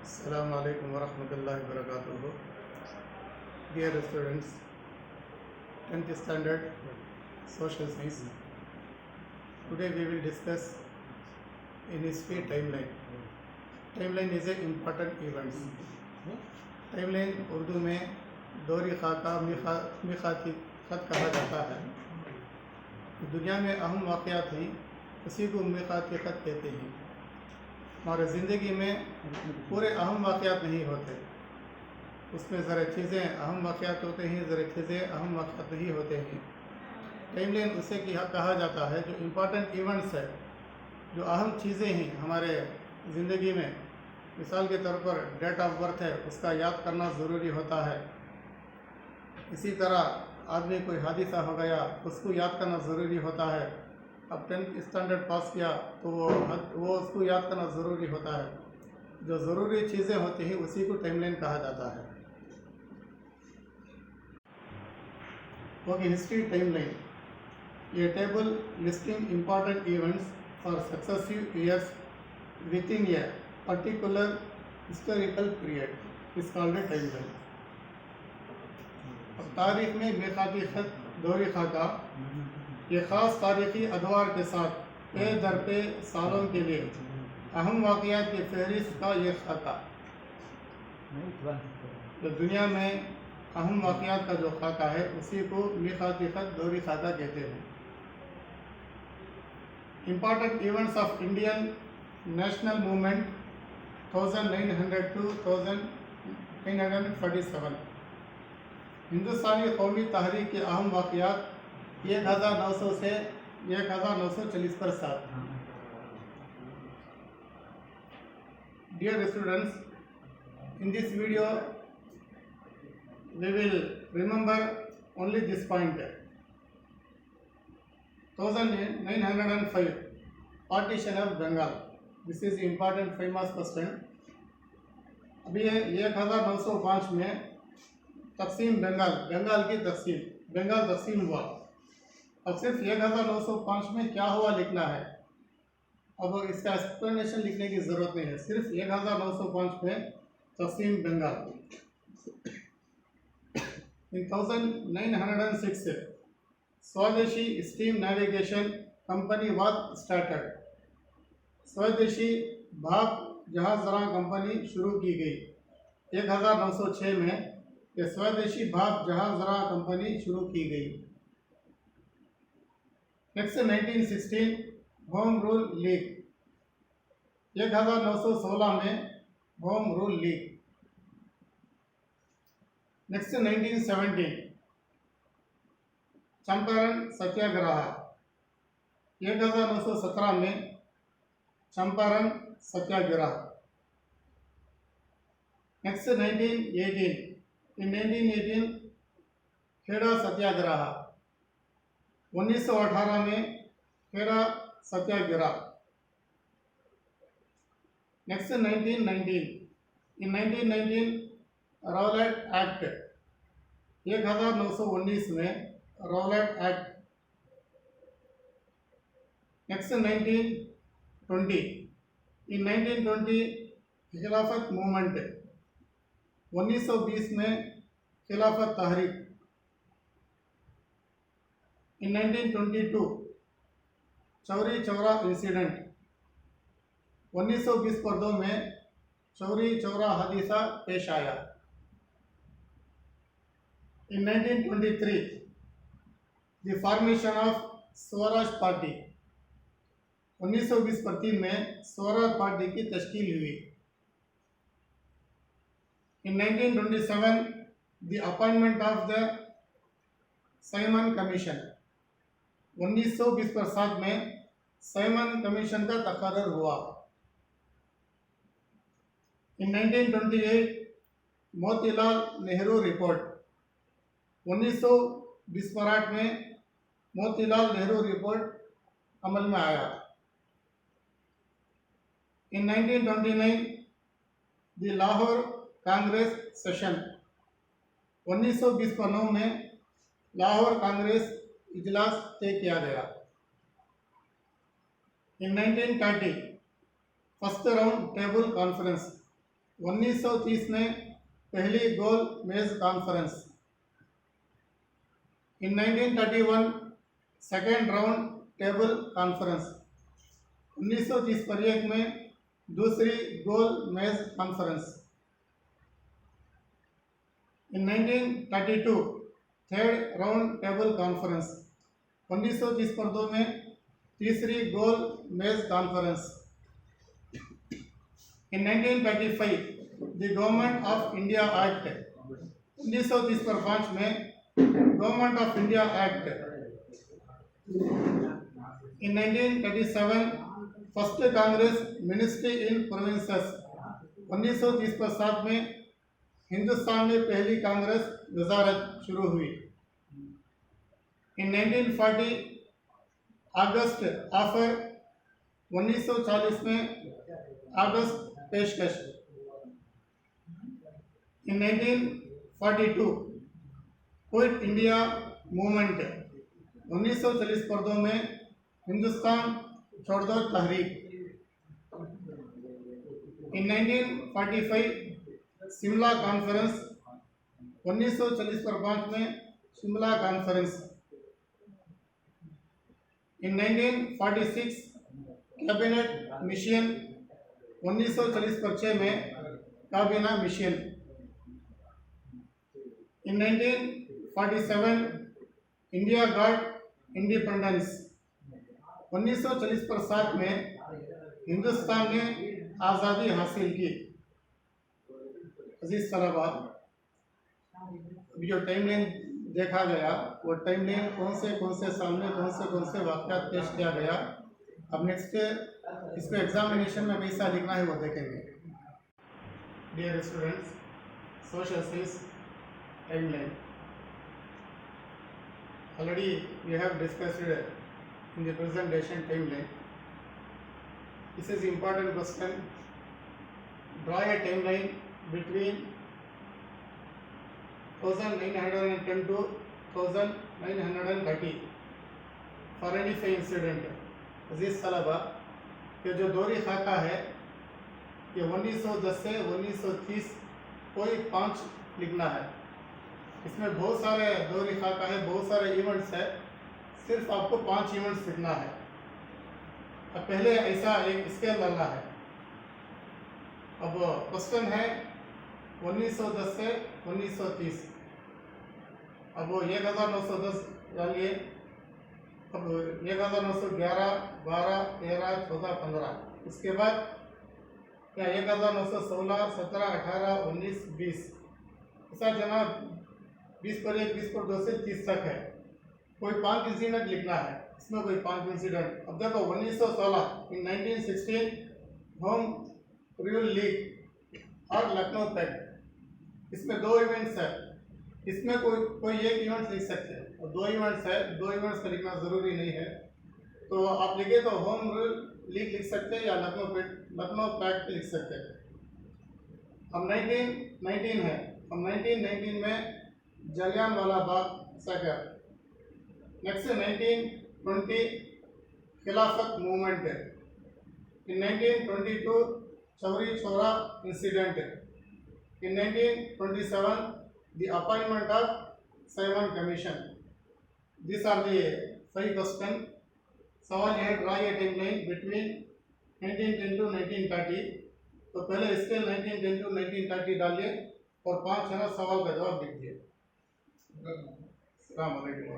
Assalamu alaikum wa rahmatullahi wa barakatuh. Dear students, 10th standard social science. Today we will discuss in history timeline. Timeline is a important events. Timeline Urdu में दौरी खाका मिखाती खत कहा जाता है। दुनिया में अहम वाक़यात हैं, उसी को मिखाती खत कहते हैं। हमारे ज़िंदगी में पूरे अहम वाक़यात नहीं होते, उसमें ज़रा चीज़ें अहम वाक़यात होते हैं, ज़रा चीज़ें अहम वाक़यात नहीं होते हैं। टाइमलाइन उसे कहा जाता है जो इम्पोर्टेंट इवेंट्स है, जो अहम चीज़ें हैं हमारे ज़िंदगी में। मिसाल के तौर पर डेट ऑफ बर्थ है, उसका याद करना ज़रूरी होता है। इसी तरह आदमी कोई हादसा हो गया, उसको याद करना ज़रूरी होता है। अब 10th स्टैंडर्ड पास किया तो वो उसको याद करना ज़रूरी होता है। जो ज़रूरी चीज़ें होती हैं उसी को टाइमलाइन कहा जाता है। ओके, हिस्ट्री टाइमलाइन, ये table listing important events for successive years with in a particular historical period इस कॉल्ड टाइमलाइन। अब तारीख में मिकाती खत दौरी खाका ये ख़ास तारीख़ी अदवार के साथ पे दर पे सालों के लिए अहम वाक़यात की फहरिस्त का ये खाका, जो दुनिया में अहम वाक़यात का जो खाका है उसी को मिकाती खत दौरी खाका कहते हैं। Important events of Indian national movement 1900 to 1947, हिंदुस्तानी कौमी तहरीक के अहम वाक़यात 1900 से 1940 पर साथ। Dear students, in this video we will remember only this point. 1905 partition of Bengal. This is important famous question. अभी 1905 में तकसीम बंगाल की बंगाल तकसीम हुआ। अब सिर्फ 1905 में क्या हुआ लिखना है, अब इसका एक्सप्लेनेशन लिखने की ज़रूरत नहीं है। सिर्फ 1905 में तकसीम बंगाल। इन 1906 स्वदेशी steam navigation company was started. स्वदेशी भाप जहाज़रां कंपनी शुरू की गई। 1906 में ये स्वदेशी भाप जहाज़रां कंपनी शुरू की गई। Next 1916 home rule league. 1916 में home rule league. Next 1917 Champaran Satyagraha. 1917 में चंपारण सत्याग्रह। Next 1918 in 1918 Kheda Satyagraha. 1918 में Kheda Satyagraha. Next 1919 in 1919 Rowlatt act. 1919 में रॉलेट एक्ट। नेक्स्ट 1920 इन 1920 खिलाफत मूवमेंट। 1920 में खिलाफत तहरीक। इन 1922 चौरी चौरा इंसिडेंट। 1922 में चौरी चौरा हादसा पेश आया। इन 1923 the formation of Swaraj party. 1923 में स्वराज पार्टी की तश्कील हुई। इन 1927 the appointment of the Simon commission. 1927 में साइमन कमीशन का तकर्रर हुआ। इन 1928 मोतीलाल नेहरू रिपोर्ट। 1928 में मोतीलाल नेहरू रिपोर्ट अमल में आया। इन 1929 द लाहौर कांग्रेस सेशन। 1929 में लाहौर कांग्रेस इजलास तय किया गया। इन 1930 फर्स्ट राउंड टेबल कॉन्फ्रेंस। 1930 में पहली गोल मेज कॉन्फ्रेंस, इन 1931 सेकेंड राउंड टेबल कॉन्फ्रेंस, 1930 परियक में दूसरी गोल मेज कॉन्फ्रेंस, इन 1932 थर्ड राउंड टेबल कॉन्फ्रेंस, 1930 पर 2 में तीसरी गोल मेज conference, in 1935 the government of India act, 1930 पर 5 में government of India act, in 1937 first Congress ministry in provinces, 1930 पर 7 में हिंदुस्तान में पहली कांग्रेस वजारत शुरू हुई, इन 1940 अगस्त ऑफर, 1940 में अगस्त पेशकश, इन 1942 क्विट इंडिया मूवमेंट, 1940 पर 2 में हिंदुस्तान छोड़ दो तहरीक, इन 1945 शिमला कॉन्फ्रेंस, 1940 पर 5 में शिमला कॉन्फ्रेंस, इन 1946 कैबिनेट मिशन, 1940 पर 6 में काबीना मिशन, इन 1947 इंडिया गॉट इंडिपेंडेंस, 1940 पर 7 में हिंदुस्तान ने आज़ादी हासिल की। अजीज तलबा, जो टाइमलाइन देखा गया वो टाइमलाइन कौन से साल में कौन से वाक़यात पेश किया गया, अब नेक्स्ट इसको एग्जामिनेशन में कैसा लिखना है वो देखेंगे। Dear students, social science timeline already we have discussed in the presentation timeline. This is important question. Draw a timeline between 1910 to 1930 for any five incident. अजीज तलबा, कि जो दोहरी खाका है ये 1910 से 1930 कोई 5 लिखना है। इसमें बहुत सारे दोहरी खाका है, बहुत सारे इवेंट्स है, सिर्फ आपको 5 इवेंट्स लिखना है। अब पहले ऐसा एक स्केल डालना है। अब क्वेश्चन है 1910 से 1930, अब वो 1910 डालिए, अब 1911, 12, 13, 14, 15, उसके बाद क्या 1916, 17, 18, 19, 20, ऐसा जनाब 20 पर 1, 20 पर 2 से 30 तक है। कोई 5 इंसिडेंट लिखना है, इसमें कोई 5 इंसिडेंट। अब देखो 1916 इन 1916 होम रूल लीग और लखनऊ पैक्ट, इसमें 2 इवेंट्स है, इसमें कोई एक इवेंट लिख सकते हैं, और 2 इवेंट्स है, 2 इवेंट्स का लिखना ज़रूरी नहीं है। तो आप लिखे तो होम रूल लीग लिख सकते हैं या लखनऊ पैक्ट लिख सकते हैं। अब 1919 है, अब 1919 में Jallianwala Bagh massacre. Next 1920 Khilafat movement, in 1922 Chauri Chaura incident, in 1927 the appointment of Simon commission. This are the 5 question. सवाल यह draw a timeline between 1910 to 1930। तो पहले इसके 1910 टू 1930 डालिए और 5 है ना सवाल का जवाब लिख दिए। अस्सलाम वालेकुम।